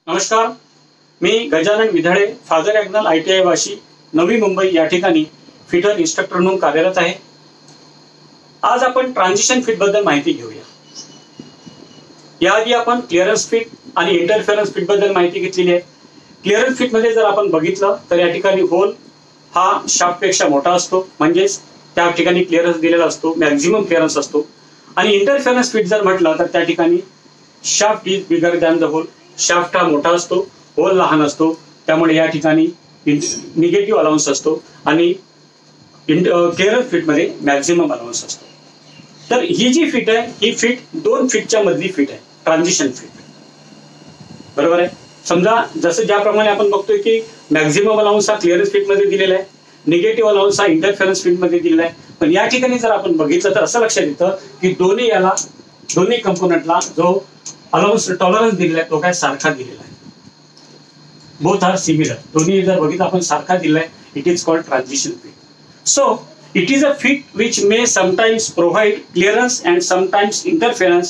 नमस्कार, मी Gajanan विधाळे, father ॲग्नल ITI Vashi, Navi Mumbai या ठिकाणी फिटर इन्स्ट्रक्टर म्हणून कार्यरत आहे. आज आपण ट्रान्झिशन फिट बद्दल माहिती घेऊया. याआधी आपण क्लिअरन्स फिट आणि इंटरफेरन्स फिट बद्दल माहिती घेतलेली आहे. क्लिअरन्स फिट मध्ये जर आपण बघितलं तर या ठिकाणी होल हा शाफ्ट पेक्षा मोठा असतो, म्हणजेच त्या ठिकाणी क्लिअरन्स दिलेला असतो, मॅक्झिमम क्लिअरन्स असतो. आणि इंटरफेरन्स फिट जर म्हटलं तर त्या ठिकाणी shaft is bigger than the hole, shaft हा मोठा असतो, होल लहान असतो, त्यामुळे या ठिकाणी निगेटिव्ह अलाउन्स असतो आणि क्लिअरन्स फिट मध्ये मॅक्झिमम अलाउन्स असतो. तर ही जी फिट आहे ही फिट दोन फिटच्या मधली फिट आहे, ट्रान्झिशन फिट. बरोबर आहे. समजा जसं ज्याप्रमाणे आपण बघतोय की मॅक्झिमम अलाउन्स हा क्लिअरन्स फिट मध्ये दिलेला आहे, निगेटिव्ह अलाउन्स हा इंटरफेरन्स फिट मध्ये दिलेला आहे. पण या ठिकाणी जर आपण बघितलं तर असं लक्षात येतं की दोन्ही कंपोनंटला जो अलाउन्स टॉलरन्स दिलेला आहे तो काय सारखा दिलेला आहे. Both are similar. दोन्ही जर बघितलं आपण सारखा दिलाय, it is called transition fit. So it is a fit which may sometimes provide clearance and sometimes interference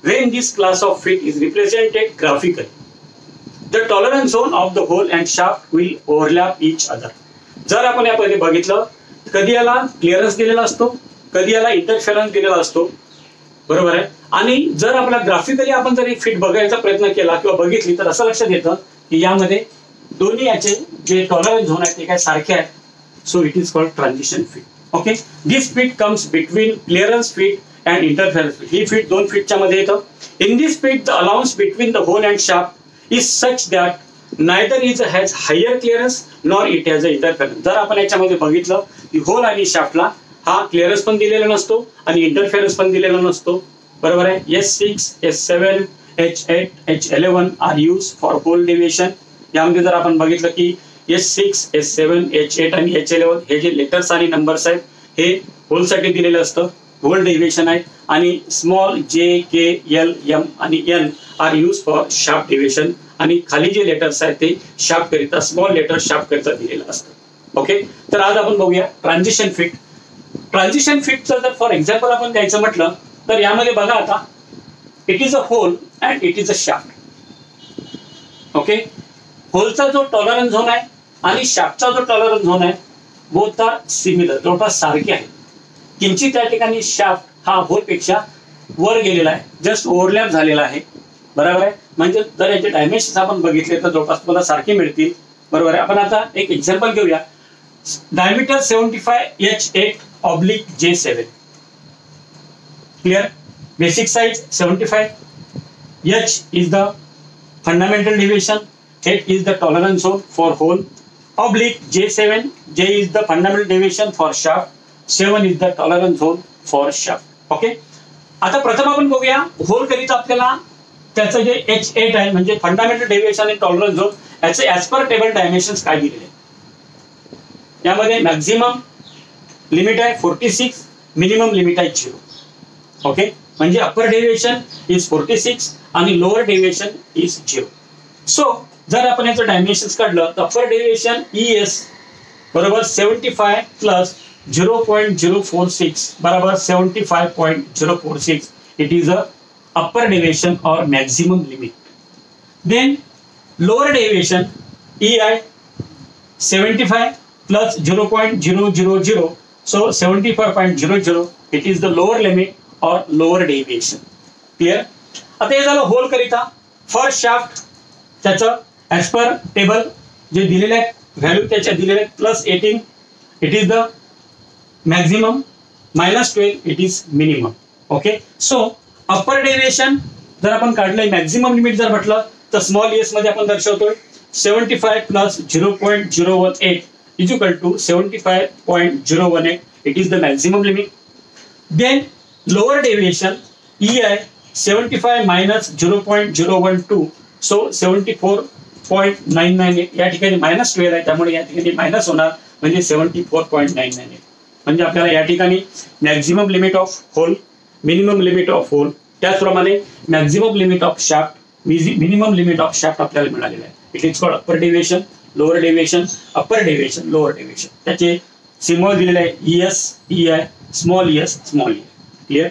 when this class of fit is represented graphically. The tolerance zone of the hole and shaft will overlap each other. जर आपण यामध्ये बघितलं कधी याला clearance दिलेला असतो, कधी याला इंटरफेरन्स दिलेला असतो. बरोबर आहे. आणि जर आपला ग्राफिकली आपण जर एक फिट बघायचा प्रयत्न केला किंवा बघितली तर असं लक्षात येतं की यामध्ये दोन्ही याचे जे टॉलरन्स झोन आहेत ते काय सारखे आहेत. So it is called transition fit. Okay, this fit comes between clearance fit and interference fit. He fit दोन फिटच्या मध्ये येतं. In this fit, the allowance between the hole and shaft is such that neither has higher clearance nor it has a interference. जर आपण याच्यामध्ये बघितलं की hole आणि शाफ्टला हा क्लिअरन्स पण दिलेला नसतो आणि इंटरफेरन्स पण दिलेला नसतो. बरोबर आहे. S6, S7, H8, H11 are use for hole deviation. यामध्ये जर आपण बघितलं की S6, S7, H8 आणि H11 हे जे लेटर्स आणि नंबर्स आहेत हे होलसाठी दिलेलं असतं, होल डेविएशन आहे. आणि small J, K, L, M आणि N are use for sharp deviation. आणि खाली जे लेटर्स आहेत ते शार्प करिता, स्मॉल लेटर शार्प करिता दिलेलं असतं. ओके. तर आज आपण बघूया ट्रान्झिशन फिट. ट्रान्झिशन फिटचं जर फॉर एक्झाम्पल आपण द्यायचं म्हटलं तर यामध्ये बघा आता it is a hole and it is a shaft. Okay. होलचा जो टॉलरन्स झोन आहे आणि शाफ्टचा जो टॉलरन्स झोन आहे बोथ आर सिमिलर, जवळपास सारखे आहे. किंचित त्या ठिकाणी शाफ्ट हा होल पेक्षा वर गेलेला आहे, जस्ट ओव्हरलॅप झालेला आहे. बरोबर आहे. म्हणजे जर याचे डायमेन्शन्स आपण बघितले तर जवळपास तुम्हाला सारखे मिळतील. बरोबर आहे. आपण आता एक एक्झाम्पल घेऊया. Diameter 75 H8/J7. Clear. Basic size 75. H is the fundamental deviation, 8 is the tolerance zone for hole, oblique J7, J is the fundamental deviation for shaft, 7 is the tolerance zone for shaft. Okay. आता प्रथम आपण बघूया hole करिता आपल्याला त्याचं जे H8 आहे म्हणजे फंडामेंटल डेविएशन आणि टॉलरन्स झोन याचे ऍज पर टेबल डायमेन्शन्स काय दिलेले आहेत. यामध्ये मॅक्झिमम लिमिट आहे 46, मिनिमम लिमिट आहे 0. ओके. म्हणजे अपर डेविएशन इज 46 आणि लोअर डेविएशन इज 0. सो जर आपण याचं डायमेन्शन्स काढलं तर अपर डेविएशन ES बरोबर 75 प्लस 0.046 बराबर 75.046. It is a upper deviation or maximum limit. Then lower deviation EI 75 plus 0.000, so 75.00. It is the lower limit or lower deviation. Clear. आता हे झालं होल करिता. फर्स्ट शाफ्ट त्याचं as per table जे दिलेले आहेत व्हॅल्यू त्याच्या दिलेले आहेत plus 18 it is the maximum, minus 12 it is minimum. Okay. So upper deviation जर आपण काढलंय, मॅक्झिमम लिमिट जर म्हटलं तर स्मॉल एस मध्ये आपण दर्शवतोय 75 plus 0.018 is equal to 75.018. It is the maximum limit. Then lower deviation EI 75 minus 0.012, so 74.998. या ठिकाणी मायनस 12 आहे त्यामुळे या ठिकाणी मायनस होणार म्हणजे 74.998. म्हणजे आपल्याला या ठिकाणी maximum limit of hole, minimum limit of hole, त्याचप्रमाणे maximum limit of shaft, minimum limit of shaft आपल्याला मिळालेलं आहे. It is called upper deviation, lower deviation, upper deviation, lower deviation. त्याचे सिम्बॉल दिलेले आहे ES, EI, small ES, small EI. Clear.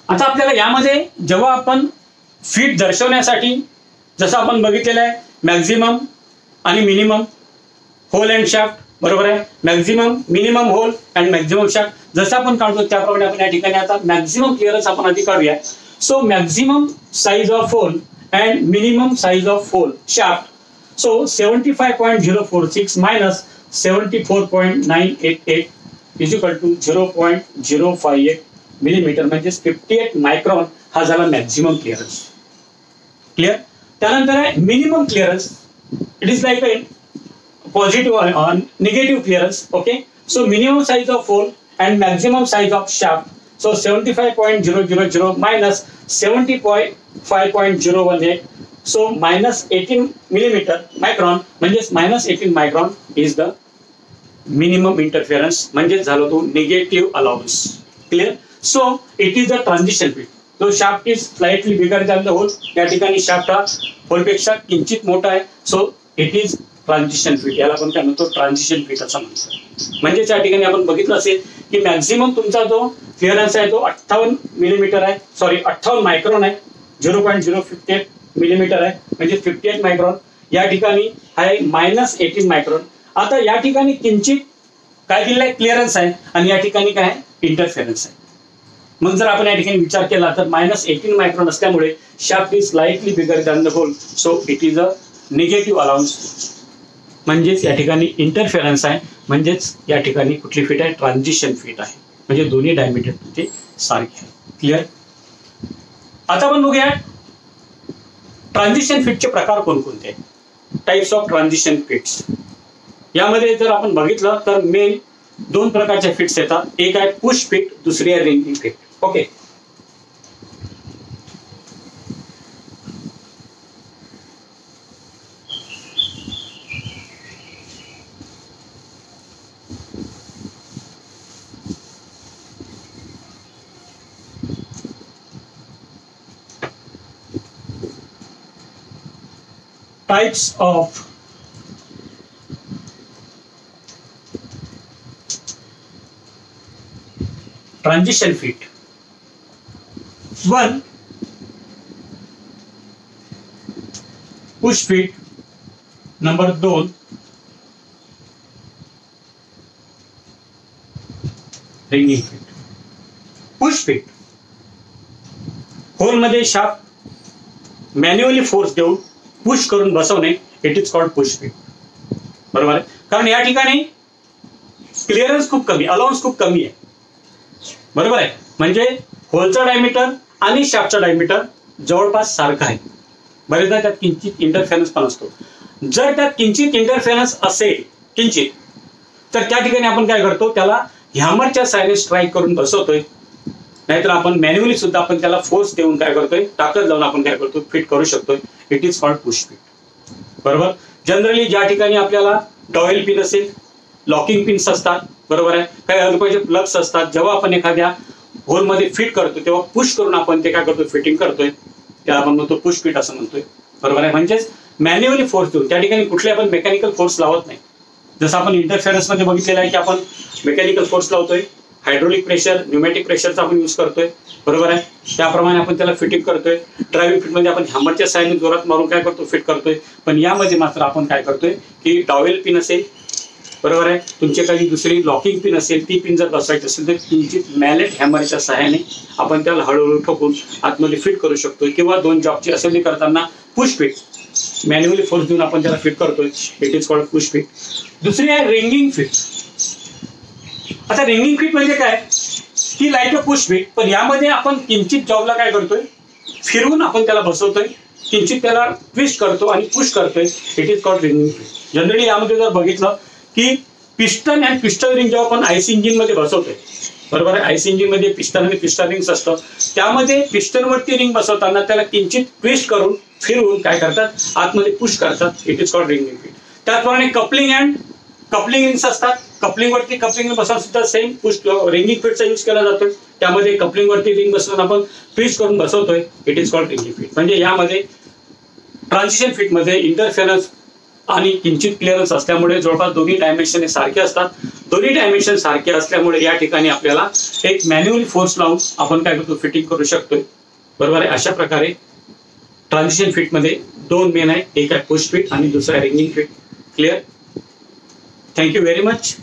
आता आपल्याला यामध्ये जेव्हा आपण फिट दर्शवण्यासाठी जसं आपण बघितलेलं आहे मॅक्झिमम आणि मिनिमम होल अँड शाफ्ट, बरोबर आहे. Maximum, minimum hole and maximum shaft जसं आपण काढतो त्याप्रमाणे आपण या ठिकाणी आता मॅक्झिमम क्लिअरन्स आपण आधी काढूया. So maximum size of hole and minimum size of hole shaft. So 75.046 minus 74.988 is equal to 0.058 millimetre म्हणजे 58 मायक्रॉन हा झाला मॅक्झिमम क्लिअरन्स. क्लिअर. त्यानंतर आहे minimum clearance. It is like a positive negative clearance. Okay. So minimum size of hole and maximum size of shaft. So 75.000 minus 75.018. So minus 18 millimetre micron म्हणजे minus 18 micron is the minimum interference म्हणजे झाला तो negative allowance. Clear. So it is the transition fit. तो shaft is slightly bigger than the hole. या ठिकाणी shaft हा होलपेक्षा किंचित मोठा आहे. So it is transition fit. याला आपण काय म्हणतो ट्रान्झिशन फिट असं म्हणतो. म्हणजे त्या ठिकाणी आपण बघितलं असेल की मॅक्झिमम तुमचा जो क्लिअरन्स आहे तो 58 मिलीमीटर आहे, सॉरी 58 मायक्रॉन आहे. 0.058 मिलीमीटर आहे म्हणजे 58 मायक्रॉन. या ठिकाणी आहे मायनस 18 मायक्रॉन. आता या ठिकाणी किंचित काय दिलेलं आहे क्लिअरन्स आहे आणि या ठिकाणी काय आहे इंटरफेरन्स आहे. मग जर आपण या ठिकाणी विचार केला तर मायनस 18 मायक्रॉन असल्यामुळे shaft is slightly bigger than the hole. So it is a negative allowance म्हणजेच या ठिकाणी इंटरफेरन्स आहे. म्हणजेच या ठिकाणी कुठली फिट आहे ट्रान्झिशन फिट आहे. म्हणजे दोन्ही डायमीटर ते सारखे आहे. क्लिअर. आता आपण बघूया ट्रान्झिशन फिटचे प्रकार कोणकोणते आहेत. Types of transition fits. यामध्ये जर आपण बघितलं तर मेन दोन प्रकारचे फिट्स येतात. एक आहे पुश फिट, दुसरी आहे ringing fit. Okay. Types of transition fit. 1. Push fit. Number 2. Ringing fit. Push fit. Hole मध्ये शाफ्ट मॅन्युअली फोर्स देऊन पुश करून बसवणे. It is called push fit. बरोबर आहे. कारण या ठिकाणी क्लिअरन्स खूप कमी, अलाउन्स खूप कमी आहे. बरोबर आहे. म्हणजे होलचा डायमीटर आणि शाफ्टचा डायमीटर जवळपास सारखा आहे. बरेचदा त्यात किंचित इंटरफेरन्स पण असतो. जर त्यात किंचित इंटरफेरन्स असेल किंचित तर त्या ठिकाणी आपण काय करतो त्याला हॅमरच्या साहाय्याने स्ट्राईक करून बसवतोय. नाहीतर आपण मॅन्युअली सुद्धा आपण त्याला फोर्स देऊन काय करतोय ताकद लावून आपण काय करतो फिट करू शकतोय. It is called push fit. बरोबर. जनरली ज्या ठिकाणी आपल्याला डॉयल पिन असेल, लॉकिंग पिन्स असतात. बरोबर आहे. काही अल्पाचे प्लग्स असतात. जेव्हा आपण एखाद्या होलमध्ये फिट करतो तेव्हा पुश करून आपण ते काय करतो फिटिंग करतोय. त्याला आपण म्हणतो पुश फिट असं म्हणतोय. बरोबर आहे. म्हणजेच मॅन्युअली फोर्स देऊन त्या ठिकाणी कुठले आपण मेकॅनिकल फोर्स लावत नाही. जसं आपण इंटरफेरन्स मध्ये बघितलेलं आहे की आपण मेकॅनिकल फोर्स लावतोय. हायड्रोलिक प्रेशर, न्यूमॅटिक प्रेशरचा आपण यूज करतोय. बरोबर आहे. त्याप्रमाणे आपण त्याला फिटिंग करतोय. ड्रायव्हिंग फिट मध्ये आपण हॅमरच्या साहाय्याने जोरात मारून काय करतो फिट करतोय. पण यामध्ये मात्र आपण काय करतोय की डॉवेल पिन असेल. बरोबर आहे. तुमच्या काही दुसरी लॉकिंग पिन असेल ती पिन जर बसवायची असेल तर किंचित मॅलेट हॅमरच्या सहाय्याने आपण त्याला हळूहळू ठोकून आतमध्ये फिट करू शकतो. किंवा दोन जॉबची असेंबली करताना पुश फिट मॅन्युअली फोर्स देऊन आपण त्याला फिट करतोय. It is called push fit. दुसरी आहे रिंगिंग फिट. आता रिंगिंग फिट म्हणजे काय की लाईक अ पुश फिट. पण यामध्ये आपण किंचित जॉबला काय करतोय फिरवून आपण त्याला बसवतोय. किंचित त्याला ट्विस्ट करतो आणि पुश करतोय. It is called wringing fit. Generally यामध्ये जर बघितलं की पिस्टन अँड पिस्टन रिंग जेव्हा आपण आयसी इंजिन मध्ये बसवतोय. बरोबर आहे. आयसी इंजिन मध्ये पिस्टन आणि पिस्टन रिंग्स असतं. त्यामध्ये पिस्टनवरती रिंग बसवताना त्याला किंचित ट्विस्ट करून फिरवून काय करतात आतमध्ये पुश करतात. It is called wringing fit. त्याचप्रमाणे कपलिंग अँड कपलिंग रिंग्स असतात. कपलिंग वरती कपलिंग बसवून सुद्धा सेम पुश रिंगिंग फिटचा यूज केला जातोय. त्यामध्ये कपलिंग वरती रिंग बसवून आपण ट्विस्ट करून बसवतोय. It is called wringing fit. म्हणजे यामध्ये ट्रान्झिशन फिट मध्ये इंटरफेरन्स आणि किंचित क्लिअरन्स असल्यामुळे जवळपास दोन्ही डायमेन्शन हे सारखे असतात. दोन्ही डायमेन्शन सारखे असल्यामुळे या ठिकाणी आपल्याला एक मॅन्युअली फोर्स लावून आपण काय करतो फिटिंग करू शकतोय. बरोबर आहे. अशा प्रकारे ट्रान्झिशन फिट मध्ये दोन मेन आहेत, एक आहे पुश फिट आणि दुसरा आहे ringing fit. Clear. Thank you very much.